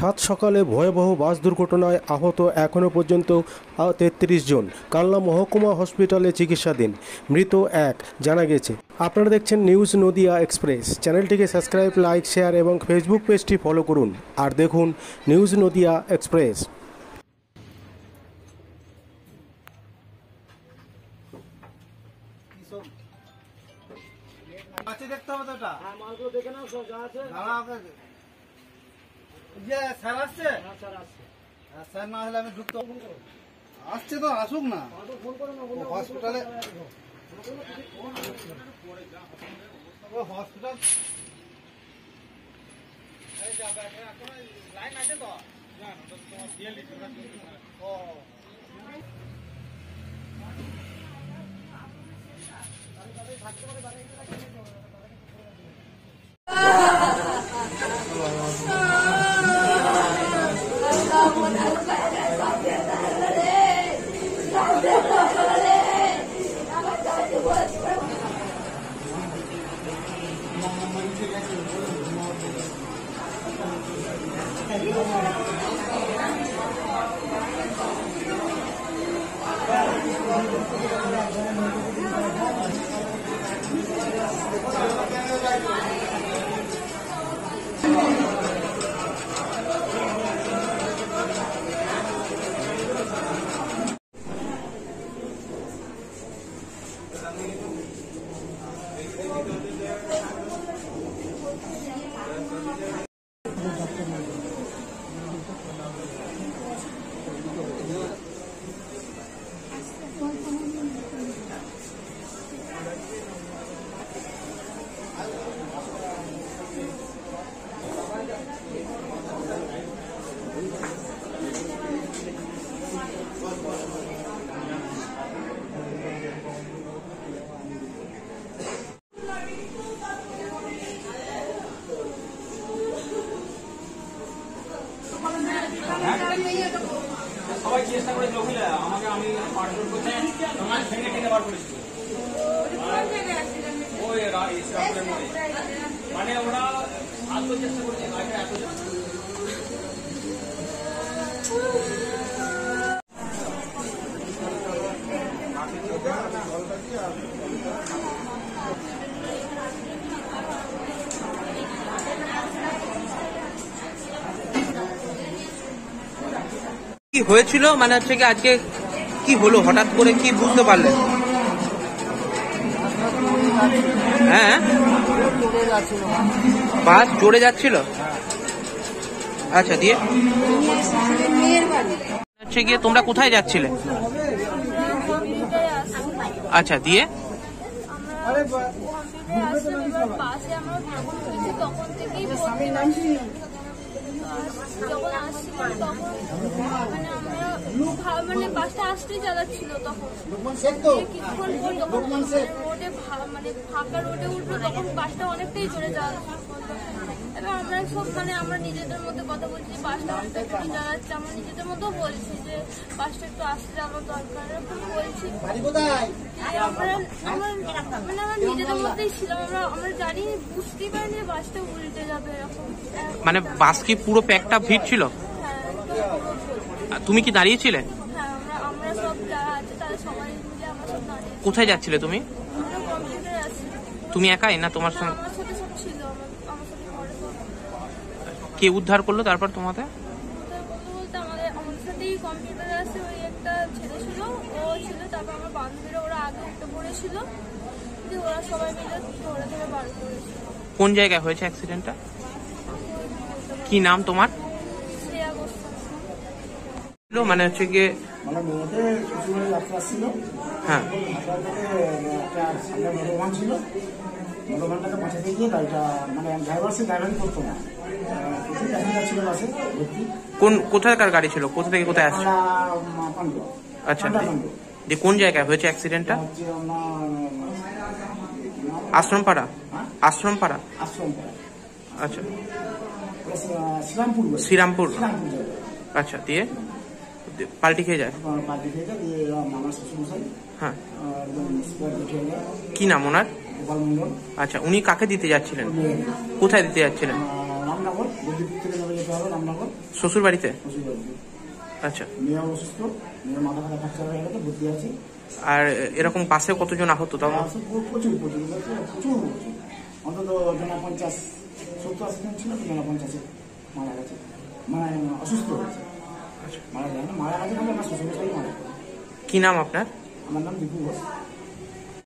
সাত সকালে ভয়াবহ বাস দুর্ঘটনায় আহত এখনও পর্যন্ত ৩৩ জন। কালনা মহকুমা হসপিটালে চিকিৎসাধীন। মৃত এক জানা গেছে। আপনারা দেখছেন নিউজ নদিয়া এক্সপ্রেস। চ্যানেলটিকে সাবস্ক্রাইব, লাইক, শেয়ার এবং ফেসবুক পেজটি ফলো করুন। আর দেখুন নিউজ নদিয়া এক্সপ্রেস। দেখতে হবে তো এটা। হ্যাঁ, মালগুলো দেখে নাও, সব যা আছে। স্যার আসছে? স্যার না হলে আমি ঢুকতে আসছে তো, আসুক না হসপিটালে। হসপিটাল লাইন আছে তো। সবাই চেষ্টা করে লোকগুলো আমাকে আমি পার্সল করতে আমার ভেঙে টেনে বার করেছিল। ওই মানে ওরা আত্ম চেষ্টা করেছে গাড়িটা এত কি হয়েছিল, মানে হচ্ছে কি আজকে কি হলো হঠাৎ করে, কি বুঝতে পারলেন? হ্যাঁ, বাস চড়ে যাচ্ছিল। আচ্ছা, দিয়ে হচ্ছে গিয়ে তোমরা কোথায় যাচ্ছিলে? আচ্ছা, দিয়ে যখন আসছিলাম তখন মানে বাসটা আসতেই চালাচ্ছিল, তখন কিছুক্ষণ পর যখন রোডে মানে ফাঁকা রোডে উঠলো তখন বাসটা অনেকটাই জোরে চালাচ্ছিল। এবার আমরা সব মানে আমরা নিজেদের মধ্যে কথা বলছি, বাসটা অনেকটা জোরে চালাচ্ছে। আমরা নিজেদের মধ্যেও বলছি যে বাসটা একটু আসতে যাওয়ার দরকার, এরকম বলছি। আমরা নিজেদের মধ্যেই ছিলাম, আমরা জানি, বুঝতেই পারিনি যে বাসটা উল্টে যাবে এরকম। মানে বাস কি পুরো প্যাকটা ভিড় ছিল? তুমি কি দাঁড়িয়েছিলে? আমরা সব যারা আছে তারা সবাই মিলে আমরা সব দাঁড়িয়ে। কোথায় যাচ্ছিলে তুমি? কম্পিউটারে আছি। তুমি একাই না তোমার সঙ্গে? আমার সাথে সব ছিল, আমার সাথে ঘরে সব। কে উদ্ধার করলো তারপর তোমাদের? বলতে আমাদের সাথেই কম্পিউটারে আছে ওই একটা ছেলে ছিল, ও ছিল। তারপর আমার বান্ধবীরা ওরা আগে উঠে পড়েছিল, দিয়ে ওরা সবাই মিলে ধরে ধরে বার করেছিল। কোন জায়গায় হয়েছে অ্যাক্সিডেন্টটা? কি নাম তোমার? শ্রেয়া গোস্বামী। মানে হচ্ছে গিয়ে মানে মেয়েদের শ্বশুরবাড়ি যাত্রা ছিল। হ্যাঁ, একটা সামনে মনোভান ছিল, মনোভানটাকে বাঁচাতে গিয়ে গাড়িটা মানে ড্রাইভারই করতো না, প্রচুর প্যাসেঞ্জার ছিল বাসে ভর্তি। কোথাকার গাড়ি ছিল? কোথা থেকে কোথায় আসছে? পান্ডু। আচ্ছা, যে কোন জায়গায় হয়েছে অ্যাক্সিডেন্টটা? আশ্রমপাড়া। আশ্রমপাড়া। আচ্ছা, শ্রীরামপুর। আচ্ছা, দিয়ে পাল্টি খেয়ে যায়। হ্যাঁ, কি নাম ওনার? আচ্ছা, উনি কাকে দিতে যাচ্ছিলেন? কোথায় দিতে যাচ্ছিলেন? হলো রামনগর শ্বশুর বাড়িতে? শ্বশুরবাড়িতে। আচ্ছা। মেয়ে অসুস্থ, মেয়ের মাথা ব্যথা ফ্র্যাকচার হয়ে গেছে, ভর্তি আছে। আর এরকম পাশে কতজন আহত তাও? প্রচুর প্রচুর প্রচুর প্রচুর অন্তত 50-70-80 জন ছিল, 50 মারা গেছে, মানে অসুস্থ হয়েছে, মারা যায় না, মারা গেছে বলে আমার শ্বশুরবাড়ি মারা গেছে। কি নাম আপনার? আমার নাম দীপু ঘোষ।